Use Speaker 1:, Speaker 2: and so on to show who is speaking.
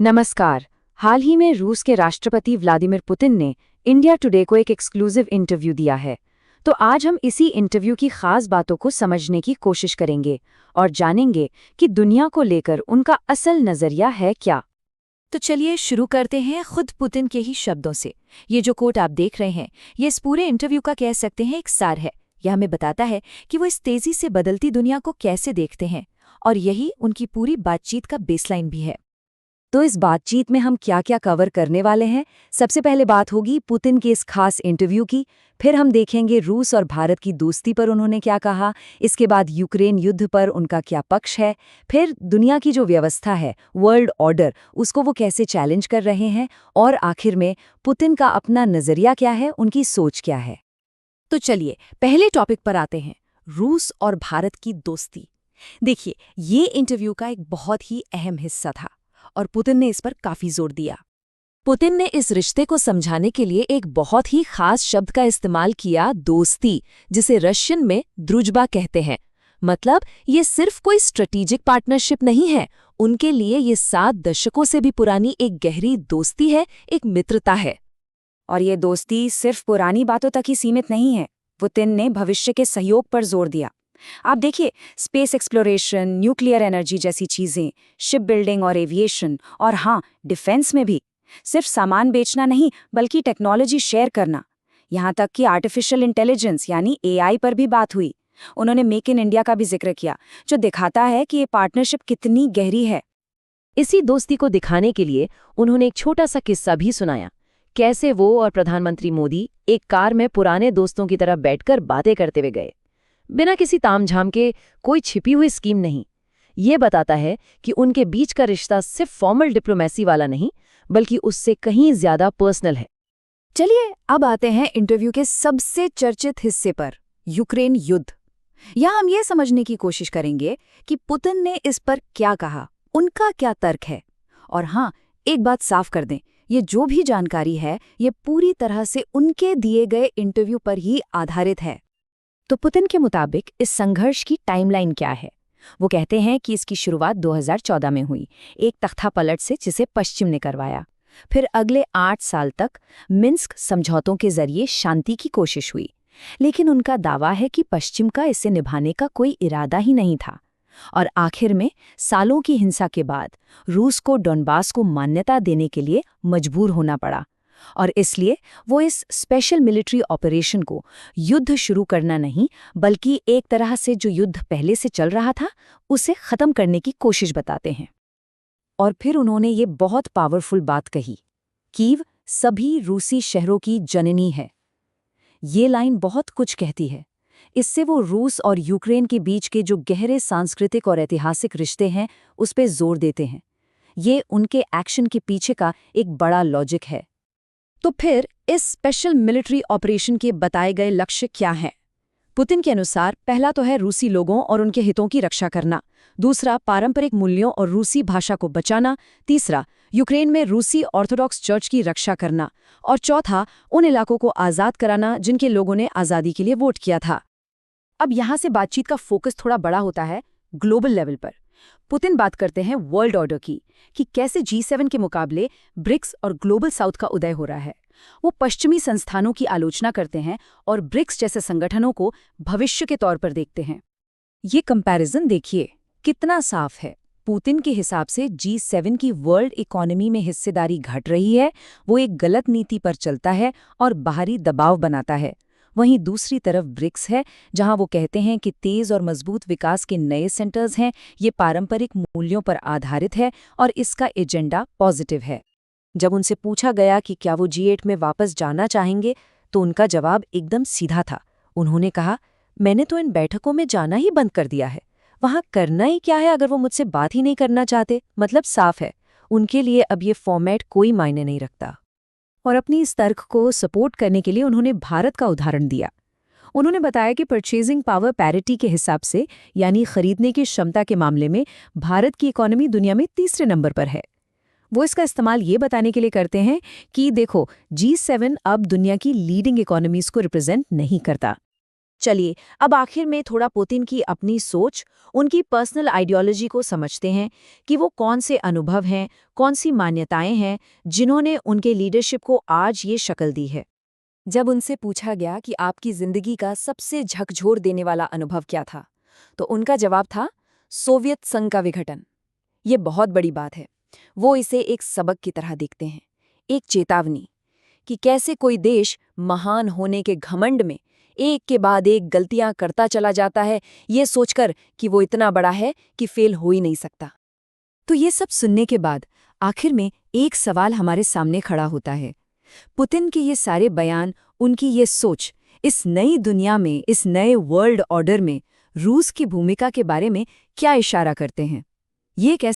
Speaker 1: नमस्कार। हाल ही में रूस के राष्ट्रपति व्लादिमीर पुतिन ने इंडिया टुडे को एक एक्सक्लूसिव इंटरव्यू दिया है। तो आज हम इसी इंटरव्यू की खास बातों को समझने की कोशिश करेंगे और जानेंगे कि दुनिया को लेकर उनका असल नजरिया है क्या।
Speaker 2: तो चलिए शुरू करते हैं खुद पुतिन के ही शब्दों से। ये जो कोट आप देख रहे हैं, ये इस पूरे इंटरव्यू का कह सकते हैं एक सार है। यह हमें बताता है कि वो इस तेजी से बदलती दुनिया को कैसे देखते हैं, और यही उनकी पूरी बातचीत का बेसलाइन भी है।
Speaker 1: तो इस बातचीत में हम क्या क्या कवर करने वाले हैं? सबसे पहले बात होगी पुतिन के इस खास इंटरव्यू की, फिर हम देखेंगे रूस और भारत की दोस्ती पर उन्होंने क्या कहा, इसके बाद यूक्रेन युद्ध पर उनका क्या पक्ष है, फिर दुनिया की जो व्यवस्था है, वर्ल्ड ऑर्डर, उसको वो कैसे चैलेंज कर रहे हैं, और आखिर में पुतिन का अपना नजरिया क्या है, उनकी सोच क्या है।
Speaker 2: तो चलिए पहले टॉपिक पर आते हैं, रूस और भारत की दोस्ती। देखिए, ये इंटरव्यू का एक बहुत ही अहम हिस्सा था और पुतिन ने इस पर काफी जोर दिया। पुतिन ने इस रिश्ते को समझाने के लिए एक बहुत ही खास शब्द का इस्तेमाल किया, दोस्ती, जिसे रशियन में द्रुजबा कहते हैं। मतलब ये सिर्फ कोई स्ट्रेटेजिक पार्टनरशिप नहीं है, उनके लिए ये 7 दशकों से भी पुरानी एक गहरी दोस्ती है, एक मित्रता है।
Speaker 1: और ये दोस्ती सिर्फ पुरानी बातों तक ही सीमित नहीं है। पुतिन ने भविष्य के सहयोग पर जोर दिया। आप देखिए, स्पेस एक्सप्लोरेशन, न्यूक्लियर एनर्जी जैसी चीजें, शिप बिल्डिंग और एविएशन, और हाँ, डिफेंस में भी सिर्फ सामान बेचना नहीं बल्कि टेक्नोलॉजी शेयर करना। यहाँ तक कि आर्टिफिशियल इंटेलिजेंस यानी एआई पर भी बात हुई। उन्होंने मेक इन इंडिया का भी जिक्र किया, जो दिखाता है कि ये पार्टनरशिप कितनी गहरी है।
Speaker 2: इसी दोस्ती को दिखाने के लिए उन्होंने एक छोटा सा किस्सा भी सुनाया, कैसे वो और प्रधानमंत्री मोदी एक कार में पुराने दोस्तों की तरह बैठकर बातें करते हुए गए, बिना किसी तामझाम के, कोई छिपी हुई स्कीम नहीं। ये बताता है कि उनके बीच का रिश्ता सिर्फ फॉर्मल डिप्लोमेसी वाला नहीं, बल्कि उससे कहीं ज्यादा पर्सनल है। चलिए अब आते हैं इंटरव्यू के सबसे चर्चित हिस्से पर, यूक्रेन युद्ध। यहाँ हम ये समझने की कोशिश करेंगे कि पुतिन ने इस पर क्या कहा, उनका क्या तर्क है। और हाँ, एक बात साफ कर दें, ये जो भी जानकारी है, ये पूरी तरह से उनके दिए गए इंटरव्यू पर ही आधारित है। तो पुतिन के मुताबिक इस संघर्ष की टाइमलाइन क्या है? वो कहते हैं कि इसकी शुरुआत 2014 में हुई, एक तख्तापलट से जिसे पश्चिम ने करवाया। फिर अगले 8 साल तक मिन्स्क समझौतों के जरिए शांति की कोशिश हुई, लेकिन उनका दावा है कि पश्चिम का इसे निभाने का कोई इरादा ही नहीं था। और आखिर में सालों की हिंसा के बाद रूस को डोनबास को मान्यता देने के लिए मजबूर होना पड़ा, और इसलिए वो इस स्पेशल मिलिट्री ऑपरेशन को युद्ध शुरू करना नहीं, बल्कि एक तरह से जो युद्ध पहले से चल रहा था उसे खत्म करने की कोशिश बताते हैं।
Speaker 1: और फिर उन्होंने ये बहुत पावरफुल बात कही, कीव सभी रूसी शहरों की जननी है। ये लाइन बहुत कुछ कहती है। इससे वो रूस और यूक्रेन के बीच के जो गहरे सांस्कृतिक और ऐतिहासिक रिश्ते हैं, उस पे जोर देते हैं। ये उनके एक्शन के पीछे का एक बड़ा लॉजिक है।
Speaker 2: तो फिर इस स्पेशल मिलिट्री ऑपरेशन के बताए गए लक्ष्य क्या हैं? पुतिन के अनुसार पहला तो है रूसी लोगों और उनके हितों की रक्षा करना, दूसरा पारंपरिक मूल्यों और रूसी भाषा को बचाना, तीसरा यूक्रेन में रूसी ऑर्थोडॉक्स चर्च की रक्षा करना, और चौथा उन इलाकों को आज़ाद कराना जिनके लोगों ने आज़ादी के लिए वोट किया था। अब यहाँ से बातचीत का फोकस थोड़ा बड़ा होता है ग्लोबल लेवल पर। पुतिन बात करते हैं वर्ल्ड ऑर्डर की, कि कैसे G7 के मुकाबले ब्रिक्स और ग्लोबल साउथ का उदय हो रहा है। वो पश्चिमी संस्थानों की आलोचना करते हैं और ब्रिक्स जैसे संगठनों को भविष्य के तौर पर देखते हैं। ये कंपैरिजन देखिए कितना साफ है। पुतिन के हिसाब से G7 की वर्ल्ड इकोनॉमी में हिस्सेदारी घट रही है, वो एक गलत नीति पर चलता है और बाहरी दबाव बनाता है। वहीं दूसरी तरफ ब्रिक्स है, जहां वो कहते हैं कि तेज और मजबूत विकास के नए सेंटर्स हैं, ये पारंपरिक मूल्यों पर आधारित है और इसका एजेंडा पॉजिटिव है। जब उनसे पूछा गया कि क्या वो G8 में वापस जाना चाहेंगे, तो उनका जवाब एकदम सीधा था। उन्होंने कहा, मैंने तो इन बैठकों में जाना ही बंद कर दिया है, वहां करना ही क्या है अगर वो मुझसे बात ही नहीं करना चाहते। मतलब साफ है, उनके लिए अब ये फॉर्मेट कोई मायने नहीं रखता। और अपनी इस तर्क को सपोर्ट करने के लिए उन्होंने भारत का उदाहरण दिया। उन्होंने बताया कि परचेजिंग पावर पैरिटी के हिसाब से, यानी खरीदने की क्षमता के मामले में भारत की इकोनॉमी दुनिया में तीसरे नंबर पर है। वो इसका इस्तेमाल ये बताने के लिए करते हैं कि देखो, G7 अब दुनिया की लीडिंग इकोनॉमीज को रिप्रेजेंट नहीं करता। चलिए, अब आखिर में थोड़ा पुतिन की अपनी सोच, उनकी पर्सनल आइडियोलॉजी को समझते हैं कि वो कौन से अनुभव हैं, कौन सी मान्यताएं हैं जिन्होंने उनके लीडरशिप को आज ये शक्ल दी है।
Speaker 1: जब उनसे पूछा गया कि आपकी जिंदगी का सबसे झकझोर देने वाला अनुभव क्या था, तो उनका जवाब था सोवियत संघ का विघटन। ये बहुत बड़ी बात है। वो इसे एक सबक की तरह देखते हैं, एक चेतावनी कि कैसे कोई देश महान होने के घमंड में एक के बाद एक गलतियां करता चला जाता है, ये सोचकर कि वो इतना बड़ा है कि फेल हो ही नहीं सकता।
Speaker 2: तो ये सब सुनने के बाद आखिर में एक सवाल हमारे सामने खड़ा होता है। पुतिन के ये सारे बयान, उनकी ये सोच, इस नई दुनिया में, इस नए वर्ल्ड ऑर्डर में रूस की भूमिका के बारे में क्या इशारा करते हैं? ये कैसे